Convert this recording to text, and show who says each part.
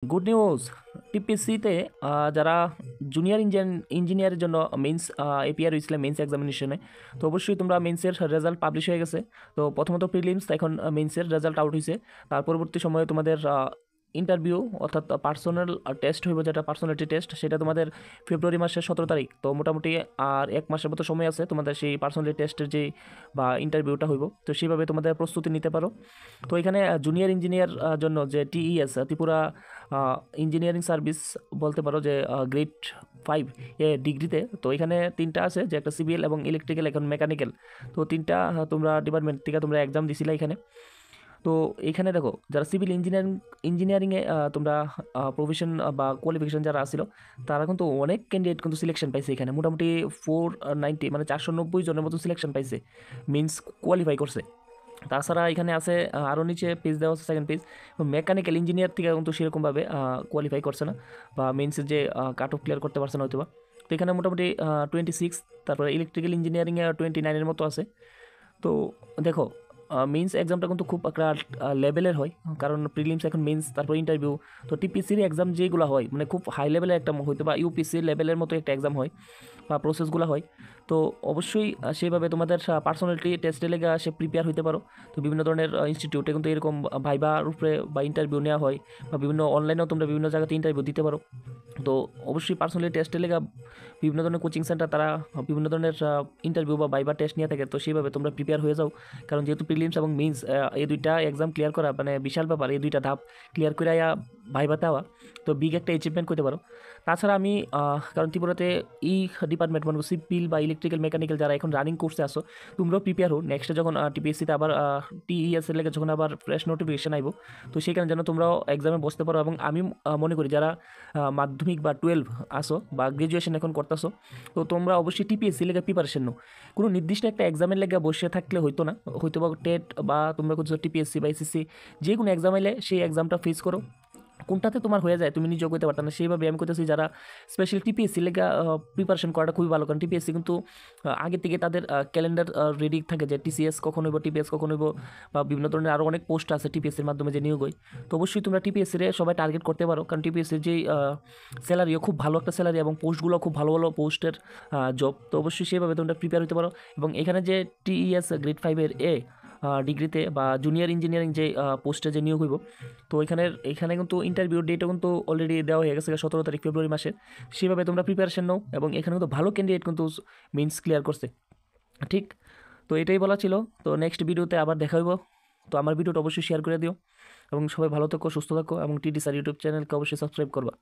Speaker 1: Good news. টিপিএসসিতে যারা junior ইঞ্জিনিয়ারের জন্য মেন্স এপিআর হয়েছিল মেন্স এক্সামিনেশনে, তো অবশ্যই তোমরা মেন্সের রেজাল্ট পাবলিশ হয়ে গেছে। তো প্রথমত প্রিলিমস, এখন মেন্সের রেজাল্ট আউট হয়েছে। তার পরবর্তী সময়ে তোমাদের ইন্টারভিউ অর্থাৎ পার্সোনাল টেস্ট হইব, যেটা পার্সোনালিটি টেস্ট, সেটা তোমাদের ফেব্রুয়ারি মাসের 17 তারিখ। তো মোটামুটি আর এক মাসের মতো সময় আছে তোমাদের সেই পার্সোনালিটি টেস্টের যে বা ইন্টারভিউটা হইব। তো সেইভাবে তোমাদের প্রস্তুতি নিতে পারো। তো এখানে জুনিয়র ইঞ্জিনিয়ার জন্য যে টিইএস ত্রিপুরা ইঞ্জিনিয়ারিং সার্ভিস বলতে পারো, যে গ্রেড 5 ডিগ্রিতে, তো এখানে তিনটা আছে, যে একটা সিভিল এবং ইলেকট্রিক্যাল, এখন মেকানিক্যাল। তো তিনটা তোমরা ডিপার্টমেন্ট থেকে তোমরা এক্সাম দিছিলা এখানে। তো এখানে দেখো, যারা সিভিল ইঞ্জিনিয়ারিংয়ে তোমরা প্রফেশন বা কোয়ালিফিকেশন যারা আসছিল, তারা কিন্তু অনেক ক্যান্ডিডেট কিন্তু সিলেকশন পাইছে এখানে। মোটামুটি 490 মানে 490 জনের মতো সিলেকশন পাইছে, মিনস কোয়ালিফাই করছে। তাছাড়া এখানে আছে আরও নিচে পেজ দেওয়া আছে, সেকেন্ড পেজ, মেকানিক্যাল ইঞ্জিনিয়ার থেকে কিন্তু সেরকমভাবে কোয়ালিফাই করছে না, বা মেন্সের যে কাট অফ ক্লিয়ার করতে পারছে না হয়তো বা। তো এখানে মোটামুটি 26, তারপরে ইলেকট্রিক্যাল ইঞ্জিনিয়ারিংয়ে 29-এর মতো আছে। তো দেখো, মেন্স এক্সামটা কিন্তু খুব একটা লেভেলের হয়, কারণ প্রিলিমস, এখন মেন্স, তারপর ইন্টারভিউ। তো টিপিসির এক্সাম যেগুলো হয় মানে খুব হাই লেভেলের একটা হয়তো বা ইউপিসি লেভেলের মতো একটা এক্সাম হয় বা প্রসেসগুলো হয়। তো অবশ্যই সেইভাবে তোমাদের পার্সোনালিটি টেস্টে লেগে সে প্রিপেয়ার হইতে পারো। তো বিভিন্ন ধরনের ইনস্টিটিউটে কিন্তু এরকম ভাইবার উপরে বা ইন্টারভিউ নেওয়া হয়, বা বিভিন্ন অনলাইনেও তোমরা বিভিন্ন জায়গাতে ইন্টারভিউ দিতে পারো। তো অবশ্যই পার্সোনালি টেস্টে লেগে বিভিন্ন ধরনের কোচিং সেন্টার তারা বিভিন্ন ধরনের ইন্টারভিউ বা ভাইবার টেস্ট নিয়ে থাকে। তো সেইভাবে তোমরা প্রিপেয়ার হয়ে যাও, কারণ যেহেতু প্রিলিমস এবং মেন্স এই দুইটা এক্সাম ক্লিয়ার করা মানে বিশাল ব্যাপার। এই দুইটা ধাপ ক্লিয়ার করে ভাইভাতে হওয়া, তো বিগ একটা অ্যাচিভমেন্ট করতে পারো। তাছাড়া আমি কারণ ত্রিপুরাতে এই ডিপার্টমেন্ট মানে সিভিল বা ইলেকট্রিক্যাল মেকানিক্যাল যারা এখন রানিং কোর্সে আসো, তোমরাও প্রিপেয়ার হো। নেক্সটে যখন টিপিএসসিতে আবার টিইএসের লেগে যখন আবার ফ্রেশ নোটিফিকেশন আইব, তো সেখানে যেন তোমরাও এক্সামে বসতে পারো। এবং আমি মনে করি যারা মাধ্যমিক বা 12 আসো বা গ্রাজুয়েশন এখন করতেছো, তো তোমরা অবশ্যই টিপিএসসি লেগে প্রিপারেশন নাও। কোনো নির্দিষ্ট একটা এক্সামের লেগে বসে থাকলে হইতো না, হয়তো বা টেট বা তোমরা করছো টিপিএসসি বা এসএসসি, যে কোনো এক্সাম এলে সেই এক্সামটা ফেস করো। কোনটাতে তোমার হয়ে যায় তুমি নিজেও করতে পারতো না, সেইভাবে আমি করতেছি যারা স্পেশাল টিপিএসসি লেগে প্রিপারেশন করাটা খুবই ভালো। কারণ টিপিএসসি কিন্তু আগে থেকে তাদের ক্যালেন্ডার রেডি থাকে, যে টিসিএস কখন হইব, টিপিএস কখন হইব, বা বিভিন্ন ধরনের আরও অনেক পোস্ট আছে টিপিএসসির মাধ্যমে যে নিয়োগ হয়। তো অবশ্যই তোমরা টিপিএসসিরে সবাই টার্গেট করতে পারো, কারণ টিপিএসসির যেই স্যালারিও খুব ভালো একটা স্যালারি, এবং পোস্টগুলো খুব ভালো ভালো পোস্টের জব। তো অবশ্যই সেভাবে তোমরা প্রিপেয়ার হতে পারো। এবং এখানে যে টিইএস গ্রেড 5-এর ডিগ্রিতে বা জুনিয়র ইঞ্জিনিয়ারিং যে পোস্টে যে নিয়োগ হইব, তো এখানে কিন্তু ইন্টারভিউ ডেটও কিন্তু অলরেডি দেওয়া হয়ে গেছে 17 তারিখ ফেব্রুয়ারি মাসে। সেভাবে তোমরা প্রিপারেশন নাও, এবং এখানে কিন্তু ভালো ক্যান্ডিডেট কিন্তু মিন্স ক্লিয়ার করছে। ঠিক, তো এটাই বলা ছিল। তো নেক্সট ভিডিওতে আবার দেখা হইব। তো আমার ভিডিওটা অবশ্যই শেয়ার করে দিও, এবং সবাই ভালো থাকো, সুস্থ থাকো, এবং টিডি স্যার ইউটিউব চ্যানেলকে অবশ্যই সাবস্ক্রাইব করবা।